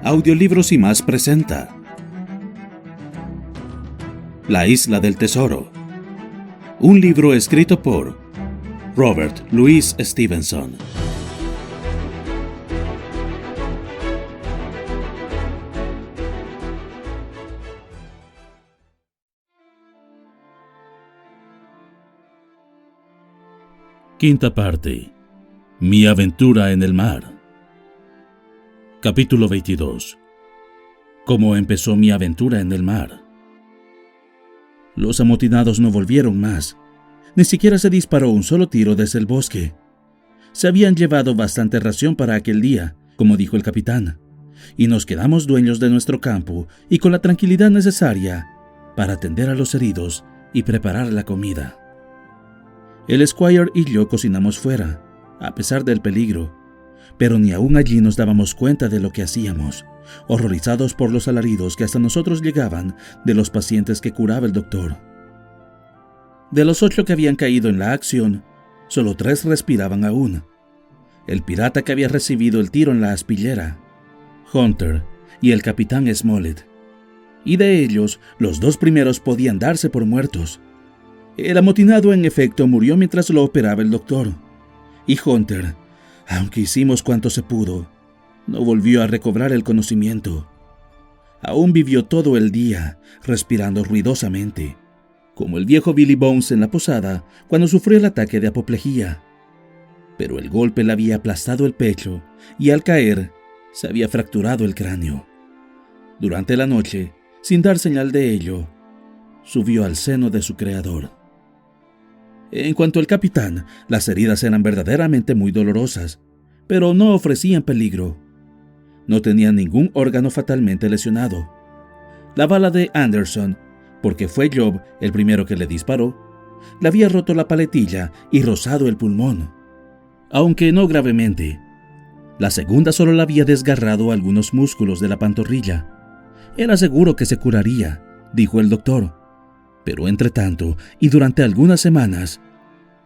Audiolibros y más presenta La Isla del Tesoro, un libro escrito por Robert Louis Stevenson. Quinta parte. Mi aventura en el mar. Capítulo 22. ¿Cómo empezó mi aventura en el mar? Los amotinados no volvieron más. Ni siquiera se disparó un solo tiro desde el bosque. Se habían llevado bastante ración para aquel día, como dijo el capitán, y nos quedamos dueños de nuestro campo y con la tranquilidad necesaria para atender a los heridos y preparar la comida. El Squire y yo cocinamos fuera, a pesar del peligro, pero ni aún allí nos dábamos cuenta de lo que hacíamos, horrorizados por los alaridos que hasta nosotros llegaban de los pacientes que curaba el doctor. De los 8 que habían caído en la acción, solo 3 respiraban aún. El pirata que había recibido el tiro en la aspillera, Hunter y el capitán Smollett. Y de ellos, los 2 primeros podían darse por muertos. El amotinado en efecto murió mientras lo operaba el doctor, y Hunter, aunque hicimos cuanto se pudo, no volvió a recobrar el conocimiento. Aún vivió todo el día, respirando ruidosamente, como el viejo Billy Bones en la posada cuando sufrió el ataque de apoplejía. Pero el golpe le había aplastado el pecho y al caer se había fracturado el cráneo. Durante la noche, sin dar señal de ello, subió al seno de su creador. En cuanto al capitán, las heridas eran verdaderamente muy dolorosas, pero no ofrecían peligro. No tenía ningún órgano fatalmente lesionado. La bala de Anderson, porque fue Job el primero que le disparó, le había roto la paletilla y rozado el pulmón, aunque no gravemente. La segunda solo le había desgarrado algunos músculos de la pantorrilla. Era seguro que se curaría, dijo el doctor. Pero entre tanto, y durante algunas semanas,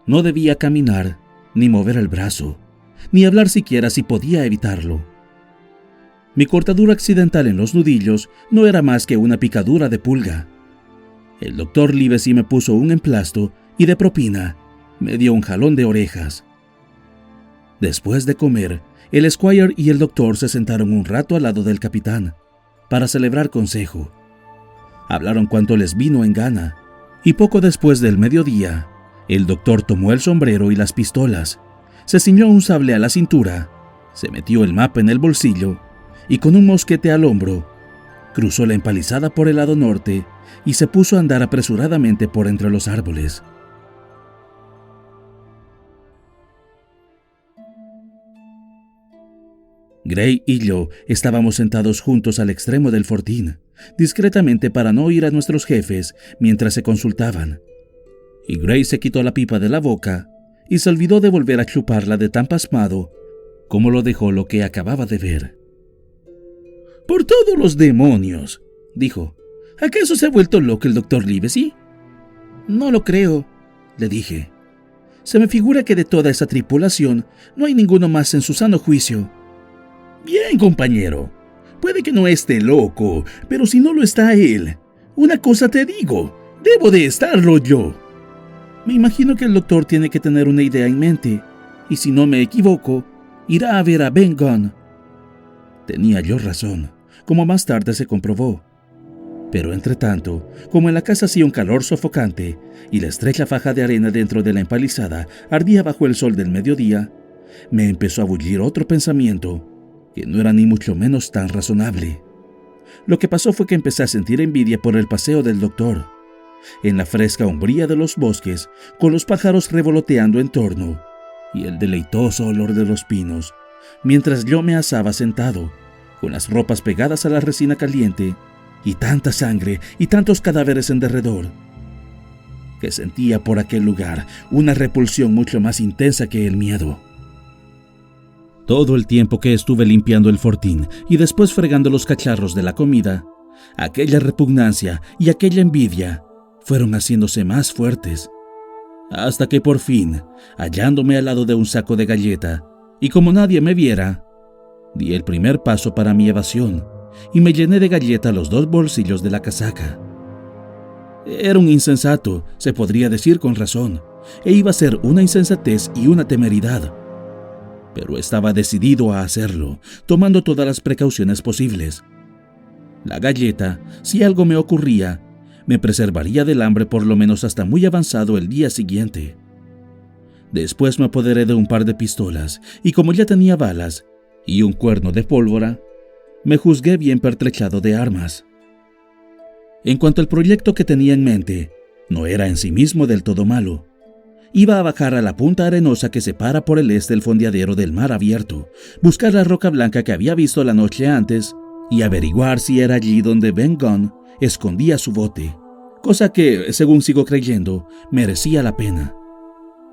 no debía caminar, ni mover el brazo, ni hablar siquiera si podía evitarlo. Mi cortadura accidental en los nudillos no era más que una picadura de pulga. El doctor Livesey me puso un emplasto y de propina me dio un jalón de orejas. Después de comer, el Squire y el doctor se sentaron un rato al lado del capitán para celebrar consejo. Hablaron cuanto les vino en gana, y poco después del mediodía, el doctor tomó el sombrero y las pistolas, se ciñó un sable a la cintura, se metió el mapa en el bolsillo y con un mosquete al hombro, cruzó la empalizada por el lado norte y se puso a andar apresuradamente por entre los árboles. Gray y yo estábamos sentados juntos al extremo del fortín, discretamente para no oír a nuestros jefes mientras se consultaban. Y Gray se quitó la pipa de la boca y se olvidó de volver a chuparla de tan pasmado como lo dejó lo que acababa de ver. «Por todos los demonios», dijo. «¿Acaso se ha vuelto loco el doctor Livesey?» «No lo creo», le dije. «Se me figura que de toda esa tripulación no hay ninguno más en su sano juicio». «Bien, compañero. Puede que no esté loco, pero si no lo está él, una cosa te digo, debo de estarlo yo. Me imagino que el doctor tiene que tener una idea en mente, y si no me equivoco, irá a ver a Ben Gunn». Tenía yo razón, como más tarde se comprobó. Pero entre tanto, como en la casa hacía un calor sofocante y la estrecha faja de arena dentro de la empalizada ardía bajo el sol del mediodía, me empezó a bullir otro pensamiento que no era ni mucho menos tan razonable. Lo que pasó fue que empecé a sentir envidia por el paseo del doctor, en la fresca umbría de los bosques, con los pájaros revoloteando en torno, y el deleitoso olor de los pinos, mientras yo me asaba sentado, con las ropas pegadas a la resina caliente, y tanta sangre y tantos cadáveres en derredor, que sentía por aquel lugar una repulsión mucho más intensa que el miedo. Todo el tiempo que estuve limpiando el fortín y después fregando los cacharros de la comida, aquella repugnancia y aquella envidia fueron haciéndose más fuertes, hasta que por fin, hallándome al lado de un saco de galleta, y como nadie me viera, Di el primer paso para mi evasión y me llené de galleta los 2 bolsillos de la casaca. Era un insensato, se podría decir con razón, e iba a ser una insensatez y una temeridad. Pero estaba decidido a hacerlo, tomando todas las precauciones posibles. La galleta, si algo me ocurría, me preservaría del hambre por lo menos hasta muy avanzado el día siguiente. Después me apoderé de un par de pistolas y como ya tenía balas y un cuerno de pólvora, me juzgué bien pertrechado de armas. En cuanto al proyecto que tenía en mente, no era en sí mismo del todo malo. Iba a bajar a la punta arenosa que separa por el este el fondeadero del mar abierto, buscar la roca blanca que había visto la noche antes y averiguar si era allí donde Ben Gunn escondía su bote, cosa que, según sigo creyendo, merecía la pena.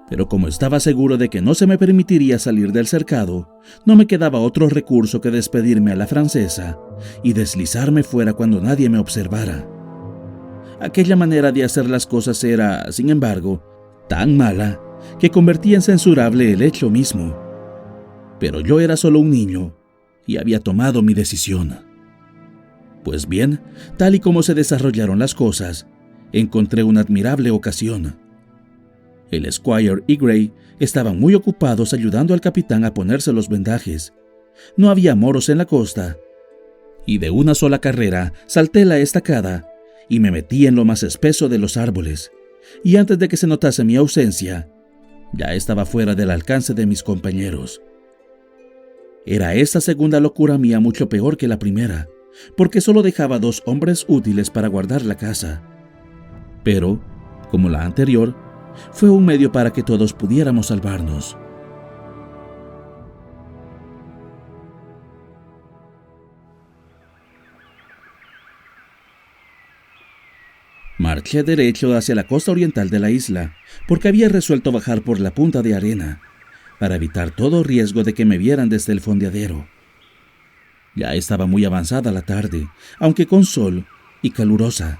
Pero como estaba seguro de que no se me permitiría salir del cercado, no me quedaba otro recurso que despedirme a la francesa y deslizarme fuera cuando nadie me observara. Aquella manera de hacer las cosas era, sin embargo, tan mala que convertía en censurable el hecho mismo. Pero yo era solo un niño y había tomado mi decisión. Pues bien, tal y como se desarrollaron las cosas, encontré una admirable ocasión. El Squire y Gray estaban muy ocupados ayudando al capitán a ponerse los vendajes. No había moros en la costa, y de una sola carrera salté la estacada y me metí en lo más espeso de los árboles, y antes de que se notase mi ausencia, ya estaba fuera del alcance de mis compañeros. Era esta segunda locura mía mucho peor que la primera, porque solo dejaba 2 hombres útiles para guardar la casa. Pero, como la anterior, fue un medio para que todos pudiéramos salvarnos. Marché derecho hacia la costa oriental de la isla, porque había resuelto bajar por la punta de arena, para evitar todo riesgo de que me vieran desde el fondeadero. Ya estaba muy avanzada la tarde, aunque con sol y calurosa.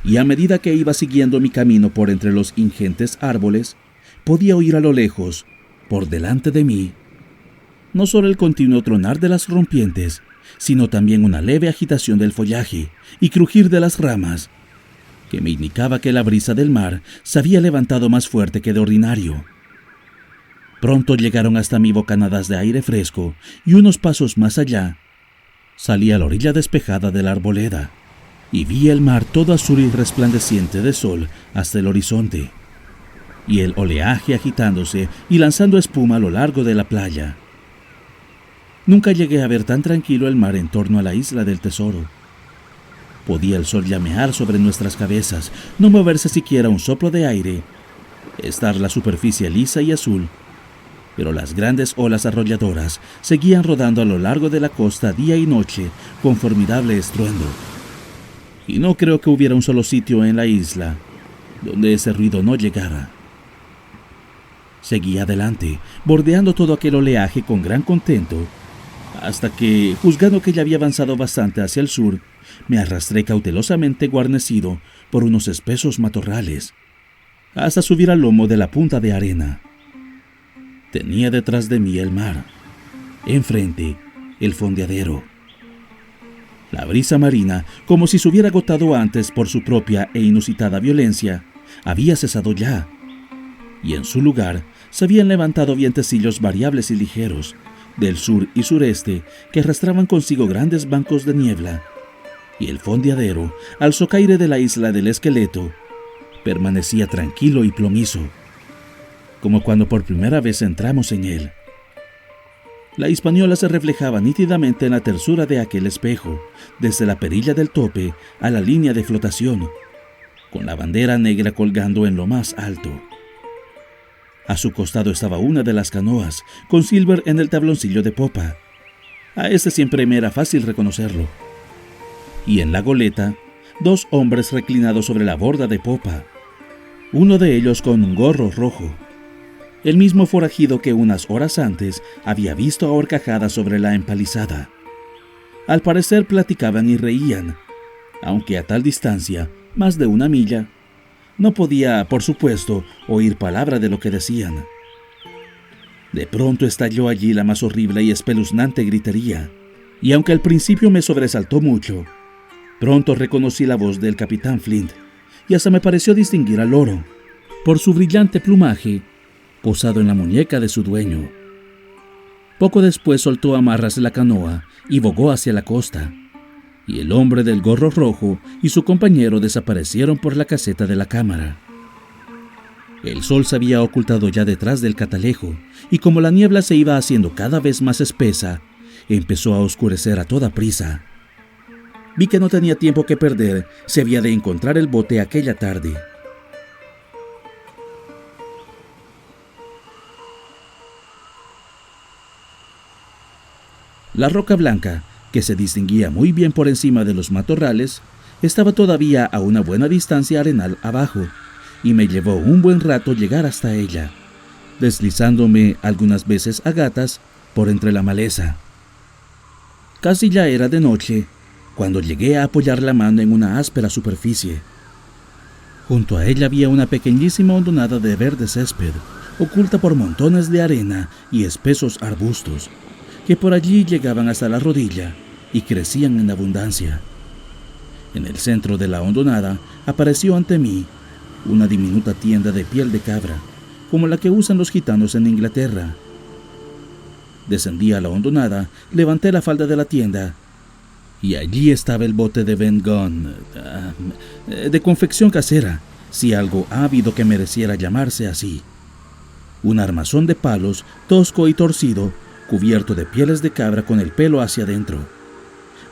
Y a medida que iba siguiendo mi camino por entre los ingentes árboles, podía oír a lo lejos, por delante de mí, no solo el continuo tronar de las rompientes, sino también una leve agitación del follaje y crujir de las ramas, que me indicaba que la brisa del mar se había levantado más fuerte que de ordinario. Pronto llegaron hasta mí bocanadas de aire fresco y unos pasos más allá, salí a la orilla despejada de la arboleda y vi el mar todo azul y resplandeciente de sol hasta el horizonte, y el oleaje agitándose y lanzando espuma a lo largo de la playa. Nunca llegué a ver tan tranquilo el mar en torno a la isla del tesoro. Podía el sol llamear sobre nuestras cabezas, no moverse siquiera un soplo de aire, estar la superficie lisa y azul, pero las grandes olas arrolladoras seguían rodando a lo largo de la costa día y noche con formidable estruendo. Y no creo que hubiera un solo sitio en la isla donde ese ruido no llegara. Seguí adelante, bordeando todo aquel oleaje con gran contento, hasta que, juzgando que ya había avanzado bastante hacia el sur, me arrastré cautelosamente guarnecido por unos espesos matorrales, hasta subir al lomo de la punta de arena. Tenía detrás de mí el mar, enfrente el fondeadero. La brisa marina, como si se hubiera agotado antes por su propia e inusitada violencia, había cesado ya, y en su lugar se habían levantado vientecillos variables y ligeros, del sur y sureste, que arrastraban consigo grandes bancos de niebla, y el fondeadero, al socaire de la isla del esqueleto, permanecía tranquilo y plomizo, como cuando por primera vez entramos en él. La Hispaniola se reflejaba nítidamente en la tersura de aquel espejo, desde la perilla del tope a la línea de flotación, con la bandera negra colgando en lo más alto. A su costado estaba una de las canoas, con Silver en el tabloncillo de popa. A este siempre me era fácil reconocerlo. Y en la goleta, 2 hombres reclinados sobre la borda de popa, uno de ellos con un gorro rojo, el mismo forajido que unas horas antes había visto a horcajadas sobre la empalizada. Al parecer platicaban y reían, aunque a tal distancia, más de 1 milla, no podía, por supuesto, oír palabra de lo que decían. De pronto estalló allí la más horrible y espeluznante gritería, y aunque al principio me sobresaltó mucho, pronto reconocí la voz del capitán Flint, y hasta me pareció distinguir al loro, por su brillante plumaje, posado en la muñeca de su dueño. Poco después soltó amarras de la canoa y bogó hacia la costa, y el hombre del gorro rojo y su compañero desaparecieron por la caseta de la cámara. El sol se había ocultado ya detrás del catalejo, y como la niebla se iba haciendo cada vez más espesa, empezó a oscurecer a toda prisa. Vi que no tenía tiempo que perder si había de encontrar el bote aquella tarde. La roca blanca, que se distinguía muy bien por encima de los matorrales, estaba todavía a una buena distancia arenal abajo, y me llevó un buen rato llegar hasta ella, deslizándome algunas veces a gatas por entre la maleza. Casi ya era de noche cuando llegué a apoyar la mano en una áspera superficie. Junto a ella había una pequeñísima hondonada de verde césped, oculta por montones de arena y espesos arbustos, que por allí llegaban hasta la rodilla y crecían en abundancia. En el centro de la hondonada apareció ante mí una diminuta tienda de piel de cabra, como la que usan los gitanos en Inglaterra. Descendí a la hondonada, levanté la falda de la tienda, y allí estaba el bote de Ben Gunn, de confección casera, si algo ha habido que mereciera llamarse así. Un armazón de palos, tosco y torcido, cubierto de pieles de cabra con el pelo hacia adentro.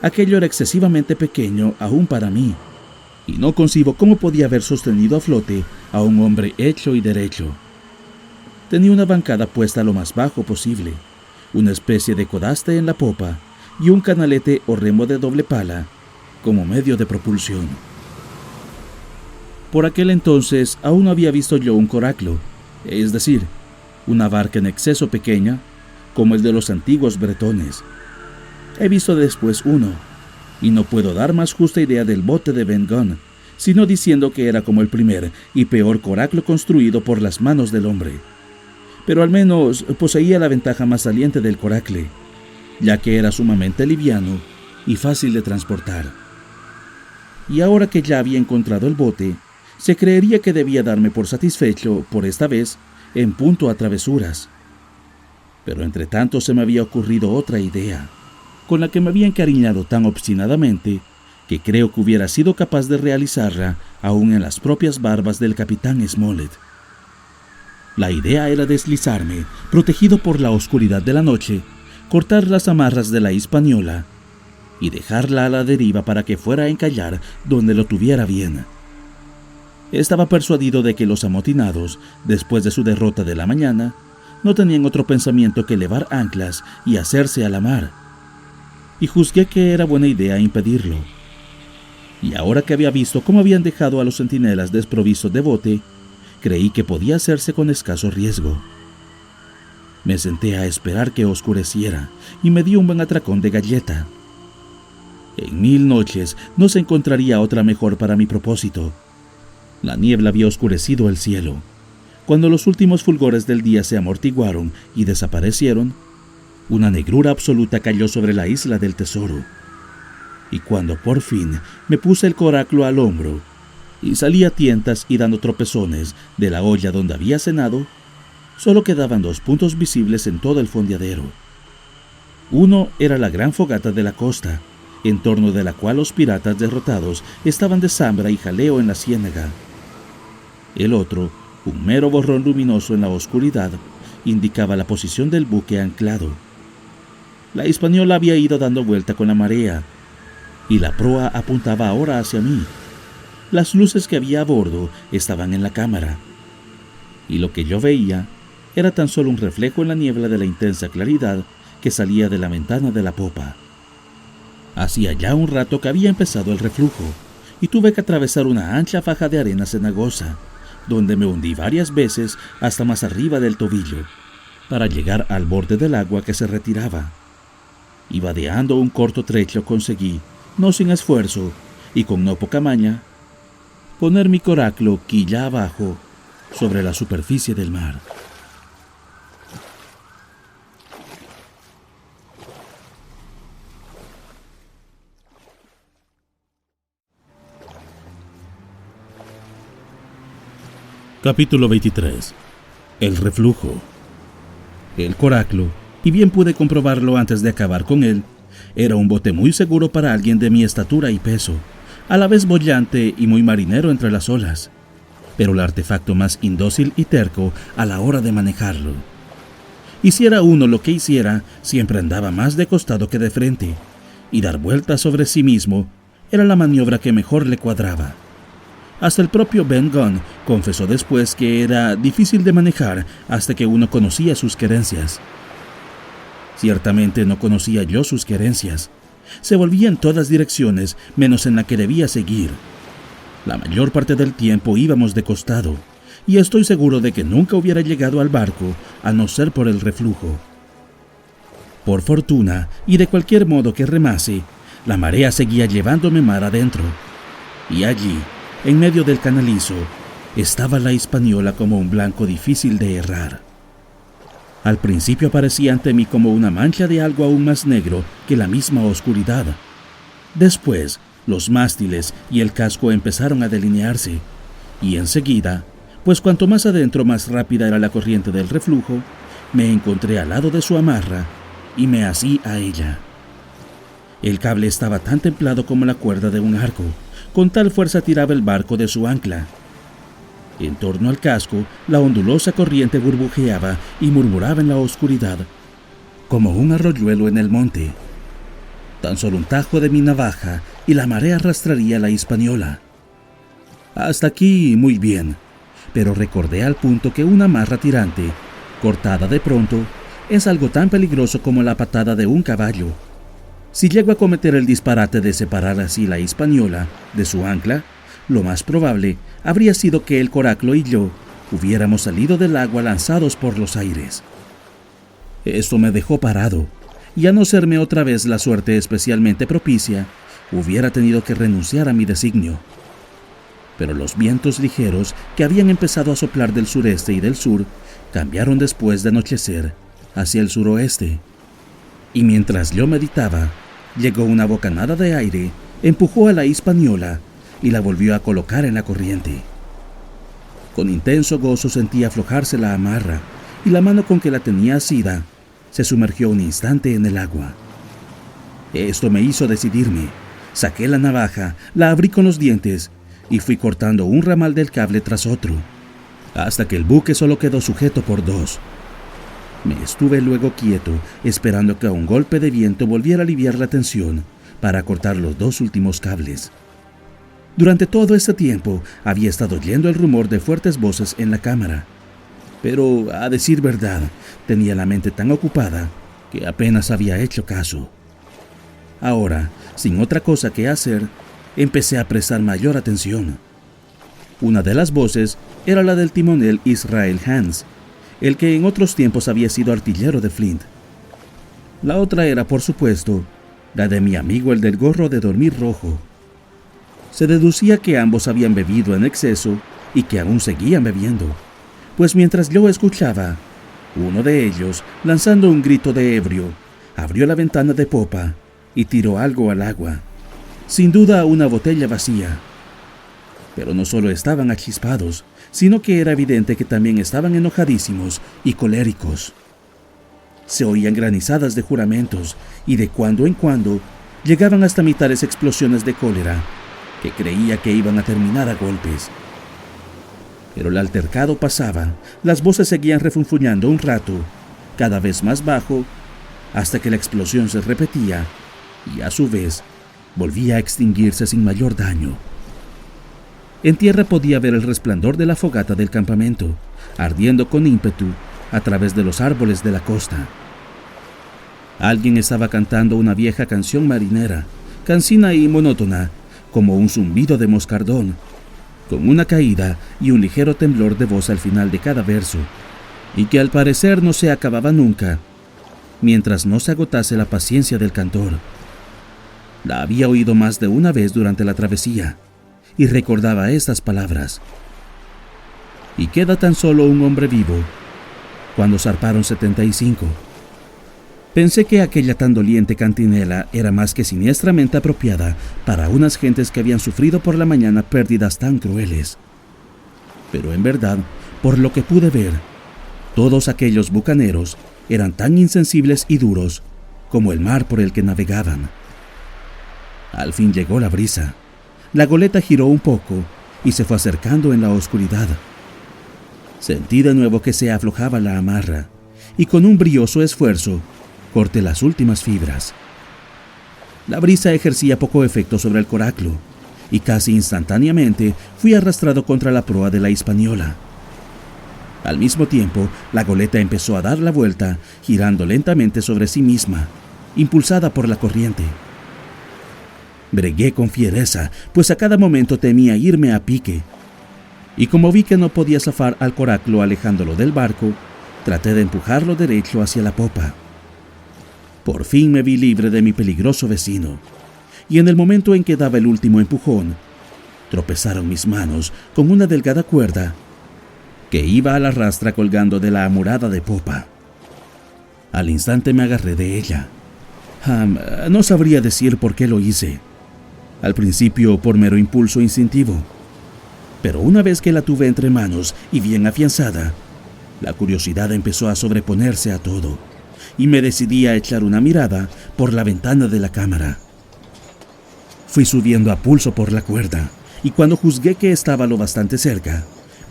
Aquello era excesivamente pequeño aún para mí, y no concibo cómo podía haber sostenido a flote a un hombre hecho y derecho. Tenía una bancada puesta lo más bajo posible, una especie de codaste en la popa y un canalete o remo de doble pala como medio de propulsión. Por aquel entonces aún no había visto yo un coraclo, es decir, una barca en exceso pequeña como el de los antiguos bretones. He visto después uno, y no puedo dar más justa idea del bote de Ben Gunn, sino diciendo que era como el primer y peor coraclo construido por las manos del hombre. Pero al menos poseía la ventaja más saliente del coracle, ya que era sumamente liviano y fácil de transportar. Y ahora que ya había encontrado el bote, se creería que debía darme por satisfecho, por esta vez, en punto a travesuras. Pero entre tanto se me había ocurrido otra idea, con la que me había encariñado tan obstinadamente que creo que hubiera sido capaz de realizarla aún en las propias barbas del capitán Smollett. La idea era deslizarme, protegido por la oscuridad de la noche, cortar las amarras de la Hispaniola y dejarla a la deriva para que fuera a encallar donde lo tuviera bien. Estaba persuadido de que los amotinados, después de su derrota de la mañana, no tenían otro pensamiento que levar anclas y hacerse a la mar, y juzgué que era buena idea impedirlo. Y ahora que había visto cómo habían dejado a los centinelas desprovistos de bote, creí que podía hacerse con escaso riesgo. Me senté a esperar que oscureciera y me di un buen atracón de galleta. En 1000 noches no se encontraría otra mejor para mi propósito. La niebla había oscurecido el cielo. Cuando los últimos fulgores del día se amortiguaron y desaparecieron, una negrura absoluta cayó sobre la isla del tesoro. Y cuando por fin me puse el coraclo al hombro y salí a tientas y dando tropezones de la olla donde había cenado, solo quedaban 2 puntos visibles en todo el fondeadero. Uno era la gran fogata de la costa, en torno de la cual los piratas derrotados estaban de zambra y jaleo en la ciénaga. El otro, un mero borrón luminoso en la oscuridad, indicaba la posición del buque anclado. La Hispaniola había ido dando vuelta con la marea, y la proa apuntaba ahora hacia mí. Las luces que había a bordo estaban en la cámara, y lo que yo veía era tan solo un reflejo en la niebla de la intensa claridad que salía de la ventana de la popa. Hacía ya un rato que había empezado el reflujo, y tuve que atravesar una ancha faja de arena cenagosa, donde me hundí varias veces hasta más arriba del tobillo, para llegar al borde del agua que se retiraba. Y vadeando un corto trecho conseguí, no sin esfuerzo y con no poca maña, poner mi coraclo quilla abajo sobre la superficie del mar. Capítulo 23. El reflujo. El coráculo, y bien pude comprobarlo antes de acabar con él, era un bote muy seguro para alguien de mi estatura y peso, a la vez boyante y muy marinero entre las olas, pero el artefacto más indócil y terco a la hora de manejarlo. Hiciera uno lo que hiciera, siempre andaba más de costado que de frente, y dar vueltas sobre sí mismo era la maniobra que mejor le cuadraba. Hasta el propio Ben Gunn confesó después que era difícil de manejar hasta que uno conocía sus querencias. Ciertamente no conocía yo sus querencias. Se volvía en todas direcciones menos en la que debía seguir. La mayor parte del tiempo íbamos de costado, y estoy seguro de que nunca hubiera llegado al barco a no ser por el reflujo. Por fortuna, y de cualquier modo que remase, la marea seguía llevándome mar adentro, y allí, en medio del canalizo, estaba la Hispaniola como un blanco difícil de errar. Al principio aparecía ante mí como una mancha de algo aún más negro que la misma oscuridad. Después, los mástiles y el casco empezaron a delinearse, y enseguida, pues cuanto más adentro más rápida era la corriente del reflujo, me encontré al lado de su amarra y me así a ella. El cable estaba tan templado como la cuerda de un arco, con tal fuerza tiraba el barco de su ancla. En torno al casco, la ondulosa corriente burbujeaba y murmuraba en la oscuridad, como un arroyuelo en el monte. Tan solo un tajo de mi navaja y la marea arrastraría la Hispaniola. Hasta aquí muy bien, pero recordé al punto que una amarra tirante, cortada de pronto, es algo tan peligroso como la patada de un caballo. Si llego a cometer el disparate de separar así la Hispaniola de su ancla, lo más probable habría sido que el coráculo y yo hubiéramos salido del agua lanzados por los aires. Esto me dejó parado, y a no serme otra vez la suerte especialmente propicia, hubiera tenido que renunciar a mi designio. Pero los vientos ligeros que habían empezado a soplar del sureste y del sur cambiaron después de anochecer hacia el suroeste. Y mientras yo meditaba, llegó una bocanada de aire, empujó a la Hispaniola y la volvió a colocar en la corriente. Con intenso gozo sentí aflojarse la amarra y la mano con que la tenía asida se sumergió un instante en el agua. Esto me hizo decidirme. Saqué la navaja, la abrí con los dientes y fui cortando un ramal del cable tras otro, hasta que el buque solo quedó sujeto por dos. Me estuve luego quieto, esperando que a un golpe de viento volviera a aliviar la tensión para cortar los dos últimos cables. Durante todo este tiempo había estado oyendo el rumor de fuertes voces en la cámara, pero, a decir verdad, tenía la mente tan ocupada que apenas había hecho caso. Ahora, sin otra cosa que hacer, empecé a prestar mayor atención. Una de las voces era la del timonel Israel Hands, el que en otros tiempos había sido artillero de Flint. La otra era, por supuesto, la de mi amigo el del gorro de dormir rojo. Se deducía que ambos habían bebido en exceso y que aún seguían bebiendo, pues mientras yo escuchaba, uno de ellos, lanzando un grito de ebrio, abrió la ventana de popa y tiró algo al agua, sin duda una botella vacía. Pero no solo estaban achispados, sino que era evidente que también estaban enojadísimos y coléricos. Se oían granizadas de juramentos y de cuando en cuando llegaban hasta mí tales explosiones de cólera que creía que iban a terminar a golpes. Pero el altercado pasaba, las voces seguían refunfuñando un rato, cada vez más bajo, hasta que la explosión se repetía y a su vez volvía a extinguirse sin mayor daño. En tierra podía ver el resplandor de la fogata del campamento, ardiendo con ímpetu a través de los árboles de la costa. Alguien estaba cantando una vieja canción marinera, cansina y monótona, como un zumbido de moscardón, con una caída y un ligero temblor de voz al final de cada verso, y que al parecer no se acababa nunca, mientras no se agotase la paciencia del cantor. La había oído más de una vez durante la travesía, y recordaba estas palabras: y queda tan solo un hombre vivo, cuando zarparon 75. Pensé que aquella tan doliente cantinela era más que siniestramente apropiada para unas gentes que habían sufrido por la mañana pérdidas tan crueles. Pero en verdad Por lo que pude ver, todos aquellos bucaneros eran tan insensibles y duros como el mar por el que navegaban. Al fin llegó la brisa. La goleta giró un poco y se fue acercando en la oscuridad. Sentí de nuevo que se aflojaba la amarra y con un brioso esfuerzo corté las últimas fibras. La brisa ejercía poco efecto sobre el coraclo y casi instantáneamente fui arrastrado contra la proa de la Hispaniola. Al mismo tiempo, la goleta empezó a dar la vuelta, girando lentamente sobre sí misma, impulsada por la corriente. Bregué con fiereza, pues a cada momento temía irme a pique. Y como vi que no podía zafar al coraclo alejándolo del barco, traté de empujarlo derecho hacia la popa. Por fin me vi libre de mi peligroso vecino, y en el momento en que daba el último empujón, tropezaron mis manos con una delgada cuerda que iba a la rastra colgando de la amurada de popa. Al instante me agarré de ella. No sabría decir por qué lo hice. Al principio por mero impulso instintivo. Pero una vez que la tuve entre manos y bien afianzada, la curiosidad empezó a sobreponerse a todo, y me decidí a echar una mirada por la ventana de la cámara. Fui subiendo a pulso por la cuerda, y cuando juzgué que estaba lo bastante cerca,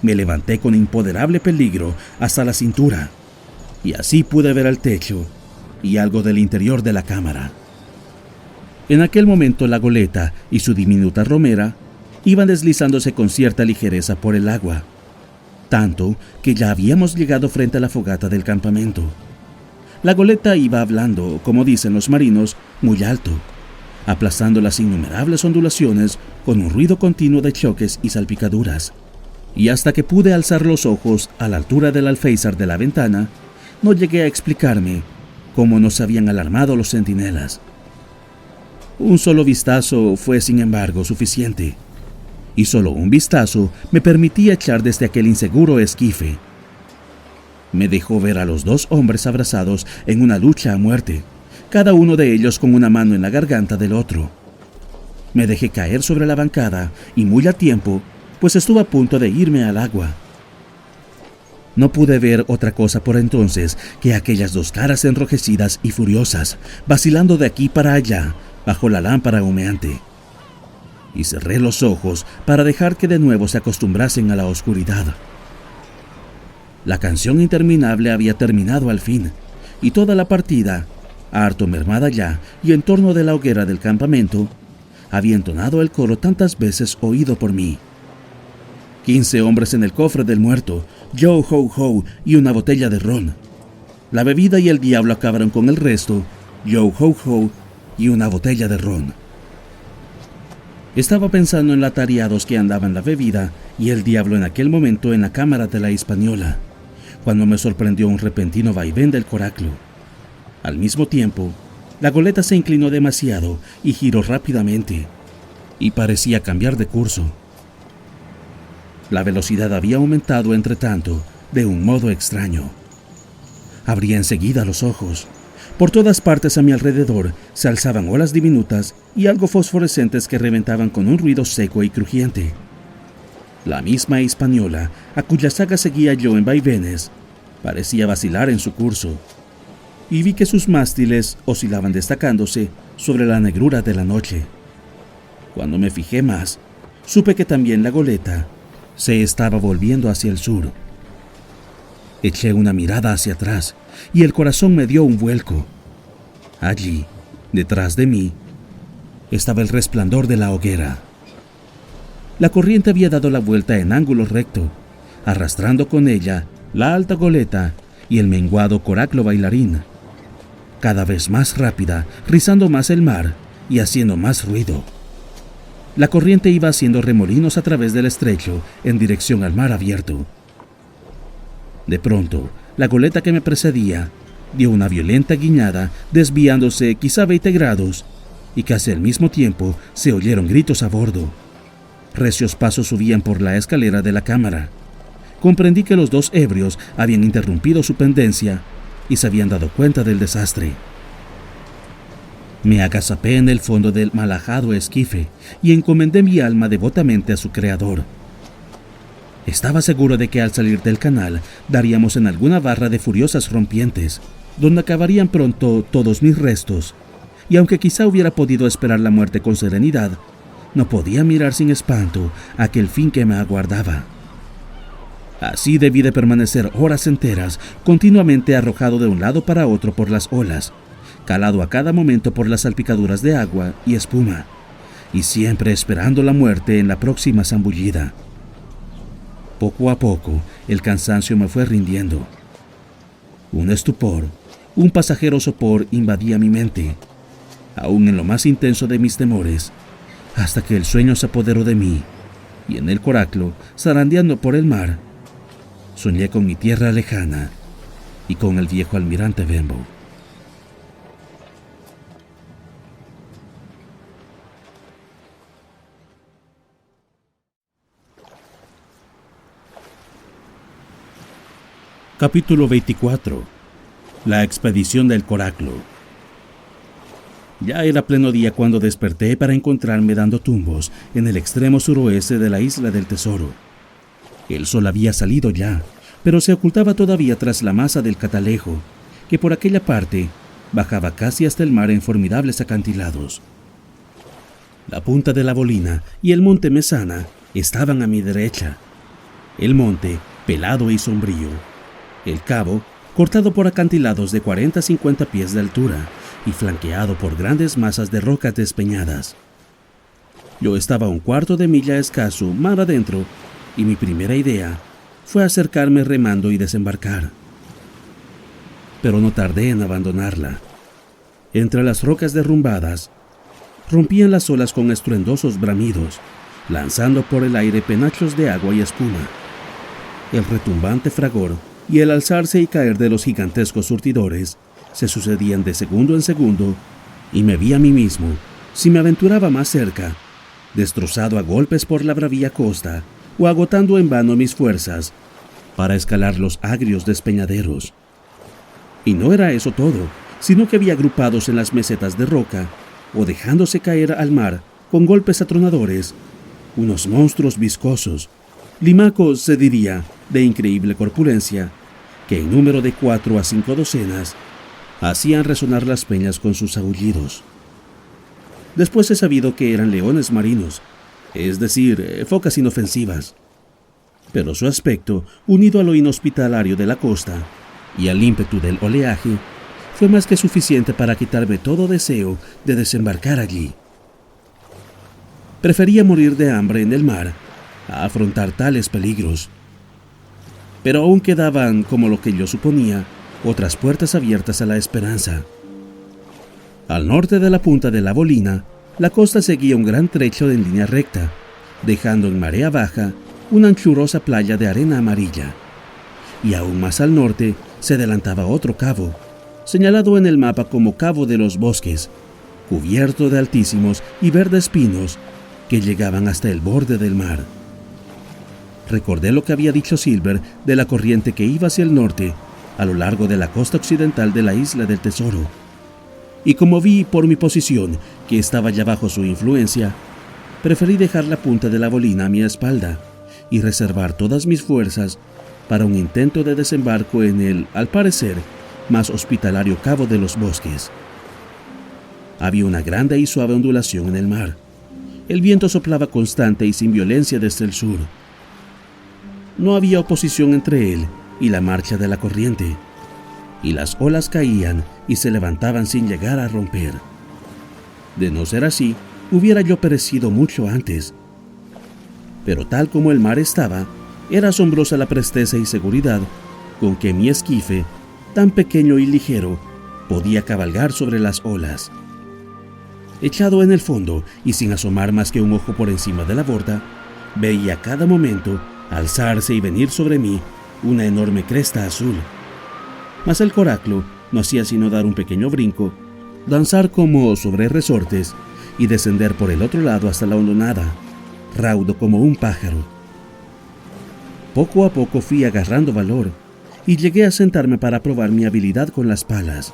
me levanté con imponderable peligro hasta la cintura, y así pude ver el techo y algo del interior de la cámara. En aquel momento la goleta y su diminuta romera iban deslizándose con cierta ligereza por el agua, tanto que ya habíamos llegado frente a la fogata del campamento. La goleta iba hablando, como dicen los marinos, muy alto, aplazando las innumerables ondulaciones con un ruido continuo de choques y salpicaduras. Y hasta que pude alzar los ojos a la altura del alféizar de la ventana, no llegué a explicarme cómo nos habían alarmado los centinelas. Un solo vistazo fue, sin embargo, suficiente, y solo un vistazo me permitía echar desde aquel inseguro esquife. Me dejó ver a los dos hombres abrazados en una lucha a muerte, cada uno de ellos con una mano en la garganta del otro. Me dejé caer sobre la bancada y muy a tiempo, pues estuve a punto de irme al agua. No pude ver otra cosa por entonces que aquellas dos caras enrojecidas y furiosas, vacilando de aquí para allá, bajo la lámpara humeante. Y cerré los ojos para dejar que de nuevo se acostumbrasen a la oscuridad. La canción interminable había terminado al fin, y toda la partida, harto mermada ya y en torno de la hoguera del campamento, había entonado el coro tantas veces oído por mí. 15 hombres en el cofre del muerto, yo ho ho y una botella de ron. La bebida y el diablo acabaron con el resto, yo ho ho y una botella de ron. Estaba pensando en los atareados que andaban la bebida y el diablo en aquel momento en la cámara de la Hispaniola, cuando me sorprendió un repentino vaivén del coraclo. Al mismo tiempo, la goleta se inclinó demasiado y giró rápidamente, y parecía cambiar de curso. La velocidad había aumentado entre tanto de un modo extraño. Abrí enseguida los ojos. Por todas partes a mi alrededor se alzaban olas diminutas y algo fosforescentes que reventaban con un ruido seco y crujiente. La misma Hispaniola, a cuya saga seguía yo en vaivenes, parecía vacilar en su curso, y vi que sus mástiles oscilaban destacándose sobre la negrura de la noche. Cuando me fijé más, supe que también la goleta se estaba volviendo hacia el sur. Eché una mirada hacia atrás y el corazón me dio un vuelco. Allí, detrás de mí, estaba el resplandor de la hoguera. La corriente había dado la vuelta en ángulo recto, arrastrando con ella la alta goleta y el menguado coraclo bailarín, cada vez más rápida, rizando más el mar y haciendo más ruido. La corriente iba haciendo remolinos a través del estrecho en dirección al mar abierto. De pronto, la goleta que me precedía dio una violenta guiñada, desviándose quizá 20 grados, y casi al mismo tiempo se oyeron gritos a bordo. Recios pasos subían por la escalera de la cámara. Comprendí que los dos ebrios habían interrumpido su pendencia y se habían dado cuenta del desastre. Me agazapé en el fondo del malhajado esquife y encomendé mi alma devotamente a su creador. Estaba seguro de que al salir del canal daríamos en alguna barra de furiosas rompientes, donde acabarían pronto todos mis restos, y aunque quizá hubiera podido esperar la muerte con serenidad, no podía mirar sin espanto aquel fin que me aguardaba. Así debí de permanecer horas enteras, continuamente arrojado de un lado para otro por las olas, calado a cada momento por las salpicaduras de agua y espuma, y siempre esperando la muerte en la próxima zambullida. Poco a poco, el cansancio me fue rindiendo. Un estupor, un pasajero sopor invadía mi mente, aún en lo más intenso de mis temores, hasta que el sueño se apoderó de mí, y en el coraclo, zarandeando por el mar, soñé con mi tierra lejana y con el viejo almirante Benbow. Capítulo 24. La expedición del coraclo. Ya era pleno día cuando desperté para encontrarme dando tumbos en el extremo suroeste de la isla del Tesoro. El sol había salido ya, pero se ocultaba todavía tras la masa del Catalejo, que por aquella parte bajaba casi hasta el mar en formidables acantilados. La punta de la Bolina y el monte Mesana estaban a mi derecha. El monte, pelado y sombrío. El cabo, cortado por acantilados de 40 a 50 pies de altura y flanqueado por grandes masas de rocas despeñadas. Yo estaba a un cuarto de milla escaso mar adentro, y mi primera idea fue acercarme remando y desembarcar. Pero no tardé en abandonarla. Entre las rocas derrumbadas, rompían las olas con estruendosos bramidos, lanzando por el aire penachos de agua y espuma. El retumbante fragor y el alzarse y caer de los gigantescos surtidores se sucedían de segundo en segundo, y me vi a mí mismo, si me aventuraba más cerca, destrozado a golpes por la bravía costa o agotando en vano mis fuerzas para escalar los agrios despeñaderos. Y no era eso todo, sino que vi agrupados en las mesetas de roca o dejándose caer al mar con golpes atronadores unos monstruos viscosos, limacos se diría, de increíble corpulencia, que en número de 4 a 5 docenas hacían resonar las peñas con sus aullidos. Después he sabido que eran leones marinos, es decir, focas inofensivas. Pero su aspecto, unido a lo inhospitalario de la costa y al ímpetu del oleaje, fue más que suficiente para quitarme todo deseo de desembarcar allí. Prefería morir de hambre en el mar a afrontar tales peligros. Pero aún quedaban, como lo que yo suponía, otras puertas abiertas a la esperanza. Al norte de la punta de la Bolina, la costa seguía un gran trecho en línea recta, dejando en marea baja una anchurosa playa de arena amarilla. Y aún más al norte se adelantaba otro cabo, señalado en el mapa como Cabo de los Bosques, cubierto de altísimos y verdes pinos que llegaban hasta el borde del mar. Recordé lo que había dicho Silver de la corriente que iba hacia el norte a lo largo de la costa occidental de la isla del Tesoro, y como vi por mi posición que estaba ya bajo su influencia, preferí dejar la punta de la Bolina a mi espalda y reservar todas mis fuerzas para un intento de desembarco en el, al parecer, más hospitalario Cabo de los Bosques. Había una grande y suave ondulación en el mar. El viento soplaba constante y sin violencia desde el sur. No había oposición entre él y la marcha de la corriente, y las olas caían y se levantaban sin llegar a romper. De no ser así, hubiera yo perecido mucho antes. Pero tal como el mar estaba, era asombrosa la presteza y seguridad con que mi esquife, tan pequeño y ligero, podía cabalgar sobre las olas. Echado en el fondo y sin asomar más que un ojo por encima de la borda, veía cada momento alzarse y venir sobre mí una enorme cresta azul. Mas el coraclo no hacía sino dar un pequeño brinco, danzar como sobre resortes y descender por el otro lado hasta la hondonada, raudo como un pájaro. Poco a poco fui agarrando valor y llegué a sentarme para probar mi habilidad con las palas.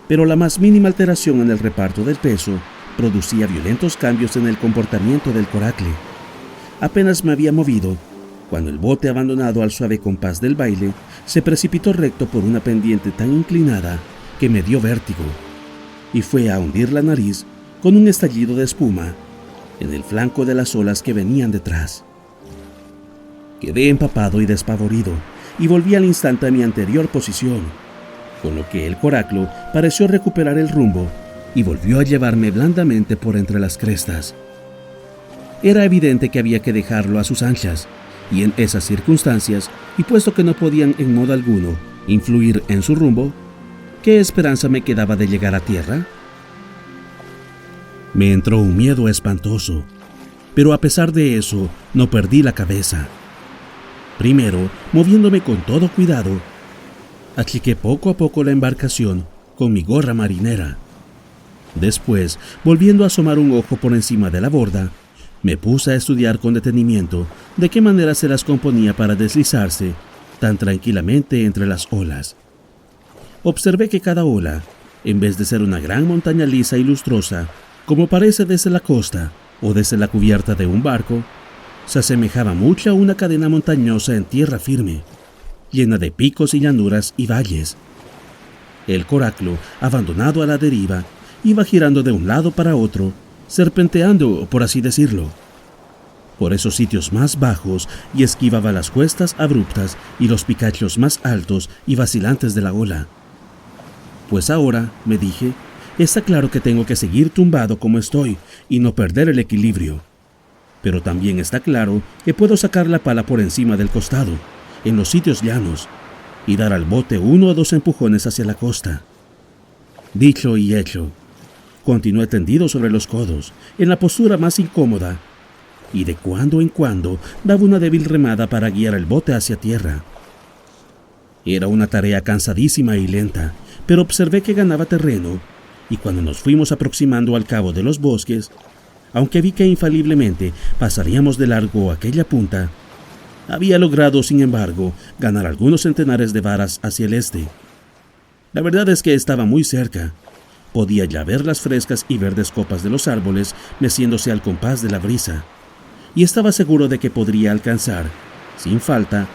Pero la más mínima alteración en el reparto del peso producía violentos cambios en el comportamiento del coracle. Apenas me había movido cuando el bote, abandonado al suave compás del baile, se precipitó recto por una pendiente tan inclinada que me dio vértigo, y fue a hundir la nariz con un estallido de espuma en el flanco de las olas que venían detrás. Quedé empapado y despavorido, y volví al instante a mi anterior posición, con lo que el coraclo pareció recuperar el rumbo y volvió a llevarme blandamente por entre las crestas. Era evidente que había que dejarlo a sus anchas, y en esas circunstancias, y puesto que no podían en modo alguno influir en su rumbo, ¿qué esperanza me quedaba de llegar a tierra? Me entró un miedo espantoso, pero a pesar de eso no perdí la cabeza. Primero, moviéndome con todo cuidado, achiqué poco a poco la embarcación con mi gorra marinera. Después, volviendo a asomar un ojo por encima de la borda, me puse a estudiar con detenimiento de qué manera se las componía para deslizarse tan tranquilamente entre las olas. Observé que cada ola, en vez de ser una gran montaña lisa y lustrosa, como parece desde la costa o desde la cubierta de un barco, se asemejaba mucho a una cadena montañosa en tierra firme, llena de picos y llanuras y valles. El coraclo, abandonado a la deriva, iba girando de un lado para otro, serpenteando, por así decirlo, por esos sitios más bajos, y esquivaba las cuestas abruptas y los picachos más altos y vacilantes de la ola. Pues ahora, me dije, está claro que tengo que seguir tumbado como estoy y no perder el equilibrio. Pero también está claro que puedo sacar la pala por encima del costado, en los sitios llanos, y dar al bote 1 o 2 empujones hacia la costa. Dicho y hecho, continué tendido sobre los codos, en la postura más incómoda, y de cuando en cuando daba una débil remada para guiar el bote hacia tierra. Era una tarea cansadísima y lenta, pero observé que ganaba terreno, y cuando nos fuimos aproximando al cabo de los bosques, aunque vi que infaliblemente pasaríamos de largo aquella punta, había logrado, sin embargo, ganar algunos centenares de varas hacia el este. La verdad es que estaba muy cerca. Podía ya ver las frescas y verdes copas de los árboles meciéndose al compás de la brisa, y estaba seguro de que podría alcanzar, sin falta,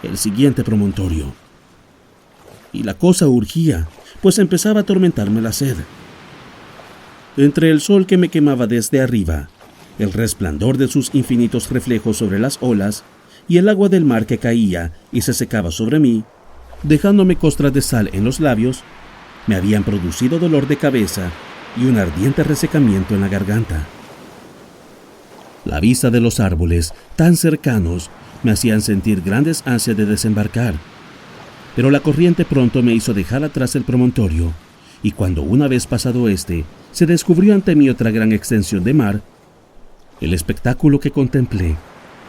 el siguiente promontorio. Y la cosa urgía, pues empezaba a atormentarme la sed. Entre el sol que me quemaba desde arriba, el resplandor de sus infinitos reflejos sobre las olas y el agua del mar que caía y se secaba sobre mí, dejándome costras de sal en los labios, me habían producido dolor de cabeza y un ardiente resecamiento en la garganta. La vista de los árboles, tan cercanos, me hacían sentir grandes ansias de desembarcar, pero la corriente pronto me hizo dejar atrás el promontorio, y cuando una vez pasado este, se descubrió ante mí otra gran extensión de mar, el espectáculo que contemplé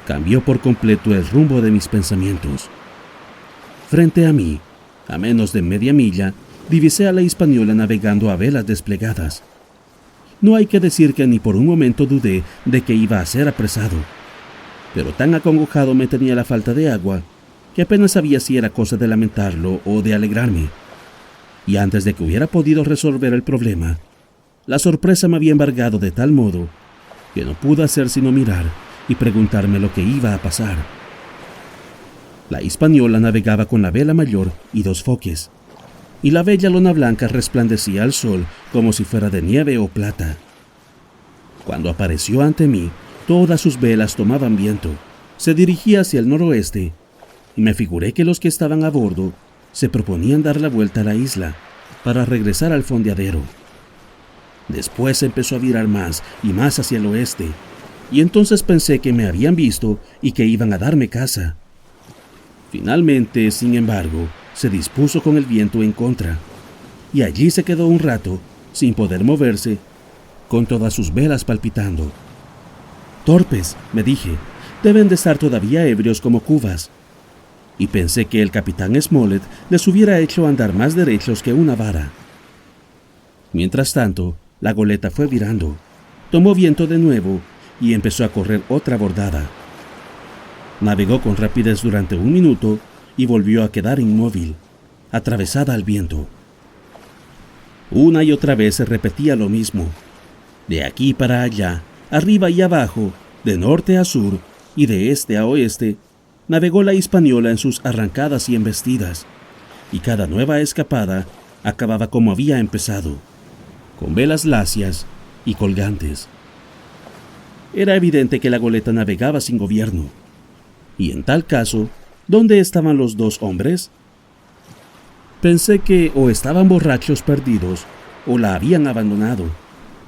cambió por completo el rumbo de mis pensamientos. Frente a mí, a menos de media milla, divisé a la Hispaniola navegando a velas desplegadas. No hay que decir que ni por un momento dudé de que iba a ser apresado, pero tan acongojado me tenía la falta de agua que apenas sabía si era cosa de lamentarlo o de alegrarme. Y antes de que hubiera podido resolver el problema, la sorpresa me había embargado de tal modo que no pude hacer sino mirar y preguntarme lo que iba a pasar. La Hispaniola navegaba con la vela mayor y 2 foques, y la bella lona blanca resplandecía al sol como si fuera de nieve o plata. Cuando apareció ante mí, todas sus velas tomaban viento, se dirigía hacia el noroeste, y me figuré que los que estaban a bordo se proponían dar la vuelta a la isla para regresar al fondeadero. Después empezó a virar más y más hacia el oeste, y entonces pensé que me habían visto y que iban a darme caza. Finalmente, sin embargo, se dispuso con el viento en contra, y allí se quedó un rato, sin poder moverse, con todas sus velas palpitando. «Torpes», me dije, «deben de estar todavía ebrios como cubas». Y pensé que el capitán Smollett les hubiera hecho andar más derechos que una vara. Mientras tanto, la goleta fue virando, tomó viento de nuevo y empezó a correr otra bordada. Navegó con rapidez durante 1 minuto y volvió a quedar inmóvil, atravesada al viento. Una y otra vez se repetía lo mismo, de aquí para allá, arriba y abajo, de norte a sur y de este a oeste, navegó la Hispaniola en sus arrancadas y embestidas, y cada nueva escapada acababa como había empezado, con velas lacias y colgantes. Era evidente que la goleta navegaba sin gobierno, y en tal caso, ¿dónde estaban los dos hombres? Pensé que o estaban borrachos perdidos o la habían abandonado,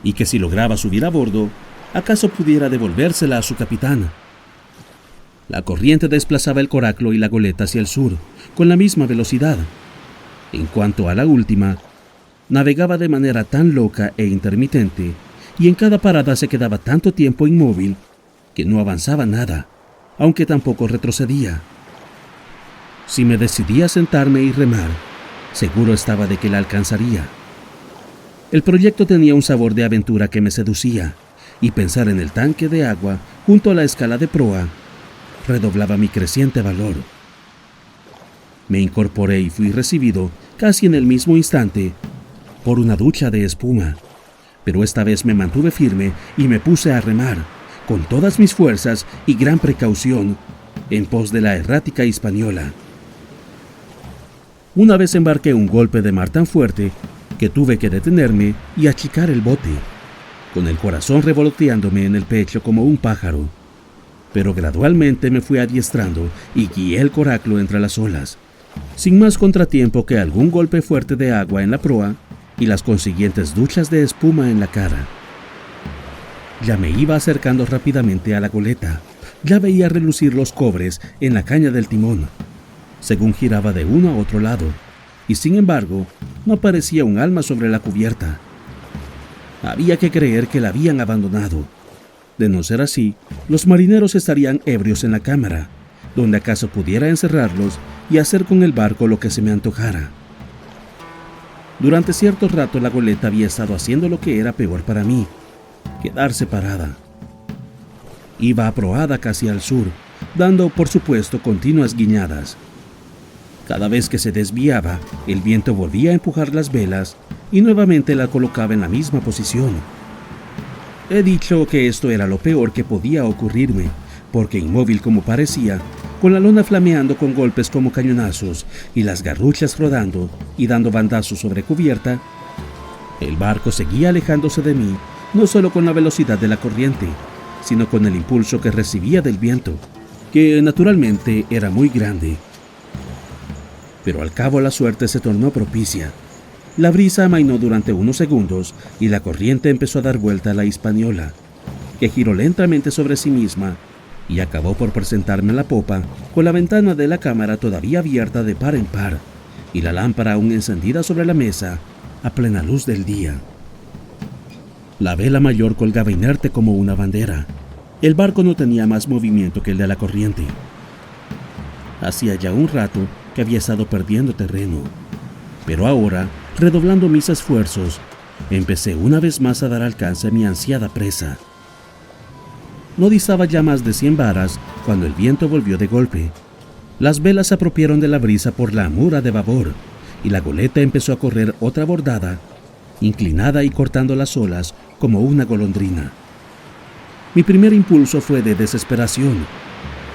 y que si lograba subir a bordo, acaso pudiera devolvérsela a su capitán. La corriente desplazaba el coraclo y la goleta hacia el sur, con la misma velocidad. En cuanto a la última, navegaba de manera tan loca e intermitente, y en cada parada se quedaba tanto tiempo inmóvil, que no avanzaba nada, aunque tampoco retrocedía. Si me decidía a sentarme y remar, seguro estaba de que la alcanzaría. El proyecto tenía un sabor de aventura que me seducía, y pensar en el tanque de agua junto a la escala de proa redoblaba mi creciente valor. Me incorporé y fui recibido, casi en el mismo instante, por una ducha de espuma, pero esta vez me mantuve firme y me puse a remar, con todas mis fuerzas y gran precaución, en pos de la errática Hispaniola. Una vez embarqué un golpe de mar tan fuerte que tuve que detenerme y achicar el bote, con el corazón revoloteándome en el pecho como un pájaro. Pero gradualmente me fui adiestrando y guié el coraclo entre las olas, sin más contratiempo que algún golpe fuerte de agua en la proa y las consiguientes duchas de espuma en la cara. Ya me iba acercando rápidamente a la goleta, ya veía relucir los cobres en la caña del timón, según giraba de uno a otro lado, y sin embargo no aparecía un alma sobre la cubierta. Había que creer que la habían abandonado. De no ser así, los marineros estarían ebrios en la cámara, donde acaso pudiera encerrarlos y hacer con el barco lo que se me antojara. Durante cierto rato la goleta había estado haciendo lo que era peor para mí, quedarse parada. Iba aproada casi al sur, dando por supuesto continuas guiñadas. Cada vez que se desviaba, el viento volvía a empujar las velas y nuevamente la colocaba en la misma posición. He dicho que esto era lo peor que podía ocurrirme, porque inmóvil como parecía, con la lona flameando con golpes como cañonazos y las garruchas rodando y dando bandazos sobre cubierta, el barco seguía alejándose de mí, no solo con la velocidad de la corriente, sino con el impulso que recibía del viento, que naturalmente era muy grande. Pero al cabo la suerte se tornó propicia. La brisa amainó durante unos segundos y la corriente empezó a dar vuelta a la Hispaniola, que giró lentamente sobre sí misma y acabó por presentarme a la popa con la ventana de la cámara todavía abierta de par en par y la lámpara aún encendida sobre la mesa a plena luz del día. La vela mayor colgaba inerte como una bandera. El barco no tenía más movimiento que el de la corriente. Hacía ya un rato que había estado perdiendo terreno, pero ahora, redoblando mis esfuerzos, empecé una vez más a dar alcance a mi ansiada presa. No distaba ya más de 100 varas cuando el viento volvió de golpe. Las velas se apropiaron de la brisa por la amura de babor y la goleta empezó a correr otra bordada, inclinada y cortando las olas como una golondrina. Mi primer impulso fue de desesperación,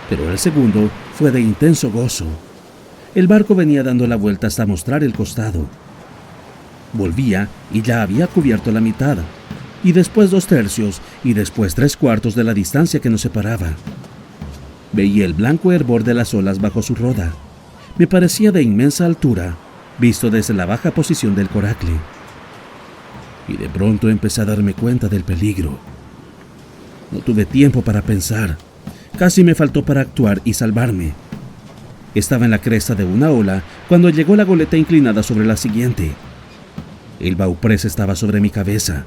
pero el segundo fue de intenso gozo. El barco venía dando la vuelta hasta mostrar el costado. Volvía y ya había cubierto la mitad, y después 2/3 y después 3/4 de la distancia que nos separaba. Veía el blanco hervor de las olas bajo su roda. Me parecía de inmensa altura, visto desde la baja posición del coracle. Y de pronto empecé a darme cuenta del peligro. No tuve tiempo para pensar. Casi me faltó para actuar y salvarme. Estaba en la cresta de una ola cuando llegó la goleta inclinada sobre la siguiente. El bauprés estaba sobre mi cabeza.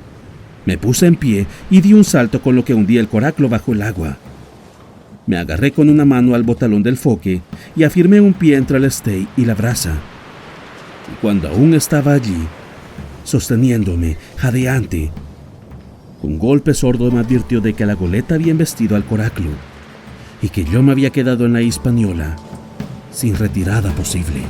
Me puse en pie y di un salto con lo que hundí el coraclo bajo el agua. Me agarré con una mano al botalón del foque y afirmé un pie entre el stay y la braza. Y cuando aún estaba allí, sosteniéndome, jadeante, un golpe sordo me advirtió de que la goleta había embestido al coraclo y que yo me había quedado en la Hispaniola sin retirada posible.